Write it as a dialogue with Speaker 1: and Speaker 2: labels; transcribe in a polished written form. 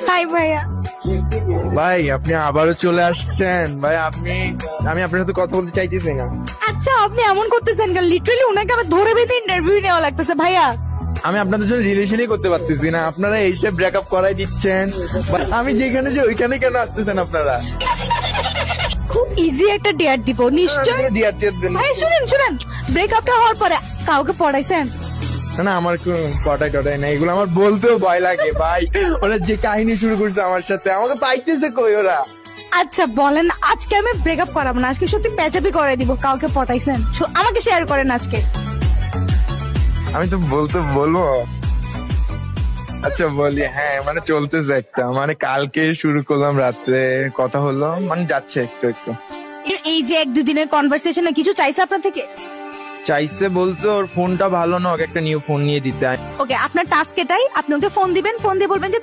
Speaker 1: High ভাইয়া।
Speaker 2: ভাই আপনি আবারও চলে আসছেন ভাই। আমি আপনার সাথে কথা বলতে চাইতেছি না।
Speaker 1: আচ্ছা আপনি এমন করতেছেন কেন? লিটারালি উনাকে আবার ধরে বেঁধে ইন্টারভিউ নেওয়া লাগতেছে ভাইয়া।
Speaker 2: আমি আপনাদের সাথে রিলেশনই করতে পারতেছি না, আপনারা এইসব ব্রেকআপ করাই দিচ্ছেন। আমি যেখানে যে ওইখানে কেন আসতেছেন আপনারা?
Speaker 1: খুব ইজি একটা ডেয়ার দিব নিশ্চয়। ভাই শুনেন শুনেন, ব্রেকআপটা হওয়ার পরে কাউকে পড়াইছেন?
Speaker 2: না আমার পটাই টটাই না, এগুলো আমার বলতেও ভয় লাগে ভাই। ওরা যে কাহিনী শুরু করছে আমার সাথে, আমাকে পাইতেছে কই ওরা?
Speaker 1: আচ্ছা বলেন, আজকে আমি ব্রেকআপ করাবো না, আজকে সত্যি প্যাচাপি করে দিব। কাউকে পটাইছেন? আমাকে শেয়ার করেন আজকে।
Speaker 2: আমি তো বলবো। আচ্ছা বলি, হ্যাঁ মানে চলতেছে একটা, মানে কালকে শুরু করলাম, রাত্রে কথা হলো, মানে যাচ্ছে একটু একটু।
Speaker 1: এই যে 1-2 দিনের কনভারসেশনে কিছু চাইছে আপনার থেকে?
Speaker 2: চাইছে বলছে ওর ফোনটা ভালো না, ওকে একটা নিউ ফোন নিয়ে দিতে।
Speaker 1: ওকে, আপনার টাস্ক এটাই, আপনি ওকে ফোন দিবেন, ফোন দিয়ে বলবেন যে